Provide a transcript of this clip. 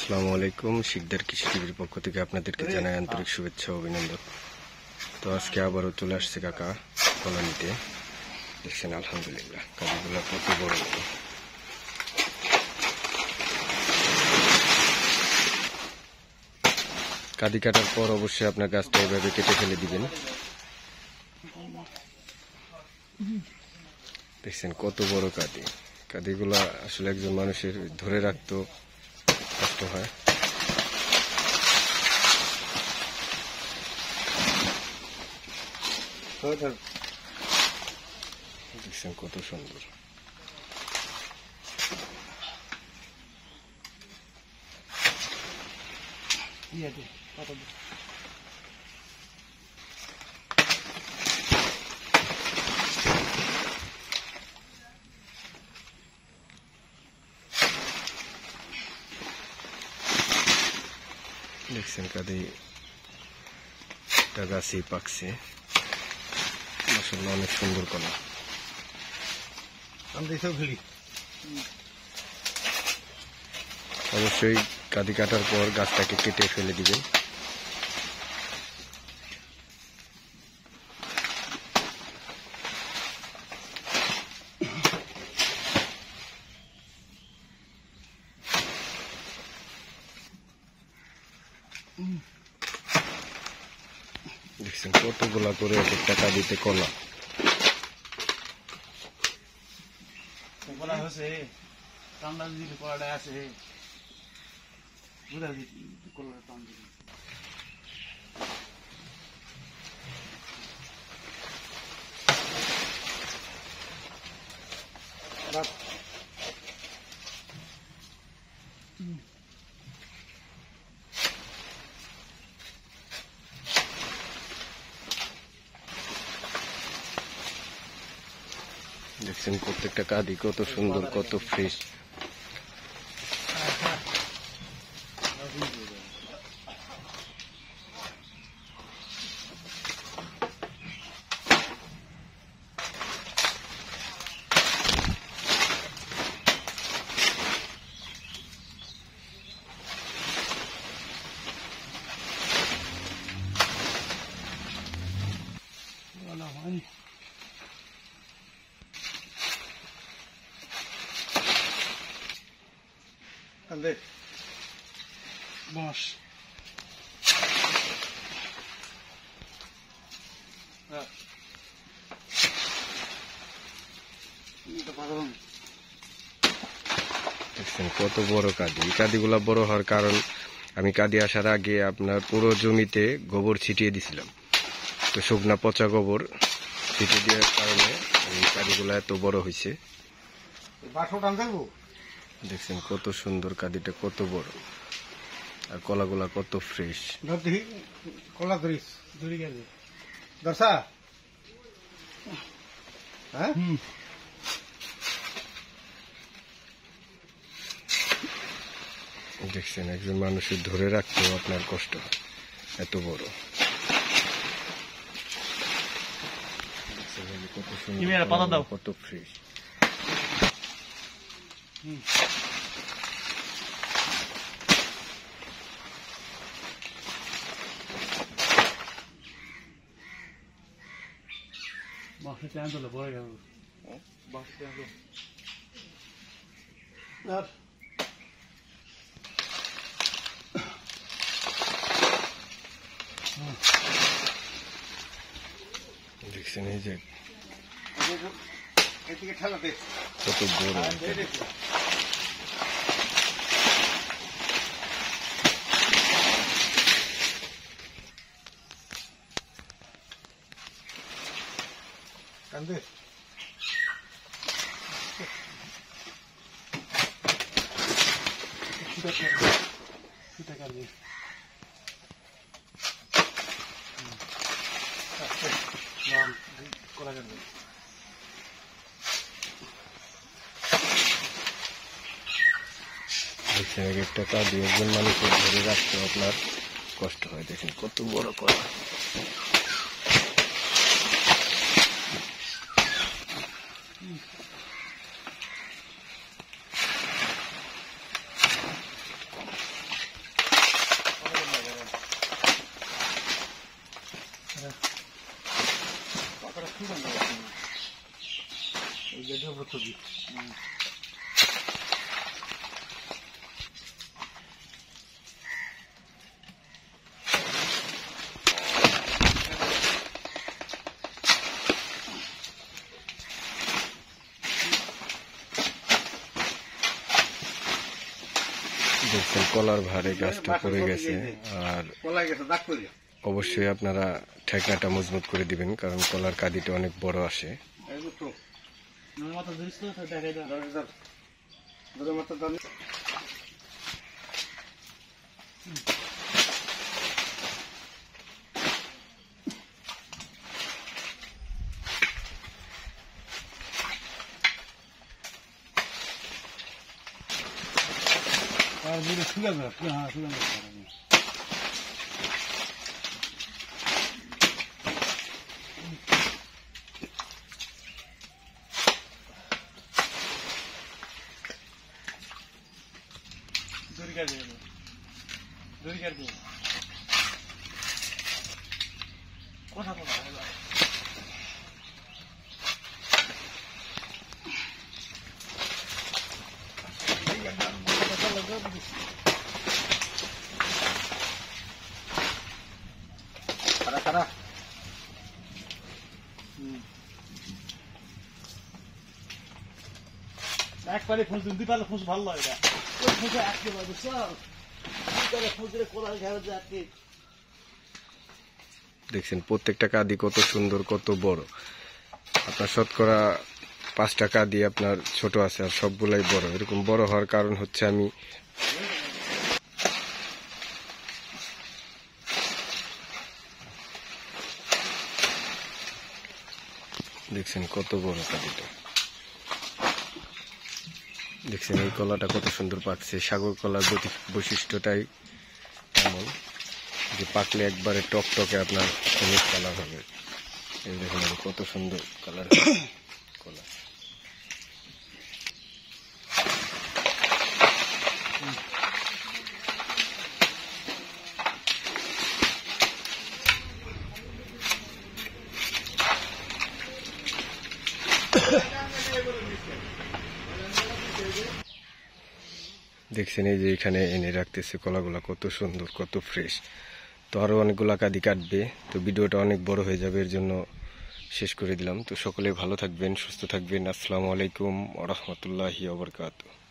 আসসালামু আলাইকুম। শিকদার কৃষি টিভির পক্ষ থেকে আপনাদেরকে জানাই আন্তরিক শুভেচ্ছা ও অভিনন্দন। তো আজকে আবারও চলে আসছে কাকা কলা নিতে। দেখছেন আলহামদুলিল্লাহ কাজগুলো কত বড় বড়। কাদি কাটার পর অবশ্যই আপনার গাছটা এভাবে কেটে ফেলে দিবেন। দেখছেন কত বড় কাদি। কাদিগুলা আসলে একজন মানুষের ধরে রাখতেও কষ্ট হয়। দেখছেন কত সুন্দর। দেখছেন কাদি গাছই পাকছে, মাশাআল্লাহ অনেক সুন্দর কলা। অবশ্যই কাদি কাটার পর গাছটাকে কেটে ফেলে দিবেন। দেখছেন কতগুলা করে একটা কাদিতে কলা। দেখছেন প্রত্যেকটা কাদি কত সুন্দর, কত ফ্রেশ। বাঁশ দেখছেন কত বড় কাদি। এই কাদিগুলা বড় হওয়ার কারণ আমি কাদি আসার আগে আপনার পুরো জমিতে গোবর ছিটিয়ে দিছিলাম। তো শুকনা পচা গোবর ছিটিয়ে দেওয়ার কারণে এই কাদিগুলা এত বড় হয়েছে। দেখছেন কত সুন্দর কাদিটা, কত বড়, আর কলাগুলা কত ফ্রেশ। কলা ধরিস ধরি গেছে দর্শা হ্যাঁ দেখছেন একজন মানুষের ধরে রাখতেও আপনার কষ্ট হয়, এত বড়। কত সুন্দর, কত ফ্রেশ। বাঁশে টান দিলে পড়ে গেল বাঁশে টান দিল আর দেখছেন এই যে এদিকে ঠেলা দে কত বড়। কান্দে সেটা কান্দে কলা কান্দে দেখছেন এক একটা কাদি একজন মানুষের ধরে রাখতে আপনার কষ্ট হয়। দেখেন কত বড় কলা। ছবি দেখছেন কলার ভারে গাছটা পড়ে গেছে। আর অবশ্যই আপনারা ঠেকনাটা মজবুত করে দিবেন, কারণ কলার কাদিটা অনেক বড় আসে। মাথা ধরিস তো দেখাই দাও আর বলে শুকা যাবে হ্যাঁ শুকা যাবে দড়ি কাটে দড়ি কাটে কথা কথা খারা খারা একবারে ফুল দুই পালে ফুল ভালো লাগে এটা ওই ফুলটা আটকে পাবে চল করে ফুলরে কোলাল ঘাড়ে আটকে দেখছেন প্রত্যেকটা কাদি কত সুন্দর, কত বড়। আপনার শতকরা 5টা কাদি আপনার ছোট আছে, আর সবগুলাই বড়। এরকম বড় হওয়ার কারণ হচ্ছে আমি দেখছেন কত বড় কাদিটা। দেখছেন এই কলাটা কত সুন্দর পাকছে। সাগর কলার বৈশিষ্ট্যটাই এমন যে পাকলে একবারে টকটকে আপনার হলুদ কালার হবে। এই দেখুন কত সুন্দর কালার কলা। দেখছেন এই যে এখানে এনে রাখতেছে কলাগুলা, কত সুন্দর, কত ফ্রেশ। তো আরো অনেকগুলা কাদি কাটবে, তো ভিডিওটা অনেক বড় হয়ে যাবে, এর জন্য শেষ করে দিলাম। তো সকলে ভালো থাকবেন, সুস্থ থাকবেন। আসসালামু আলাইকুম ওয়া রাহমাতুল্লাহি ওয়া বারাকাতুহু।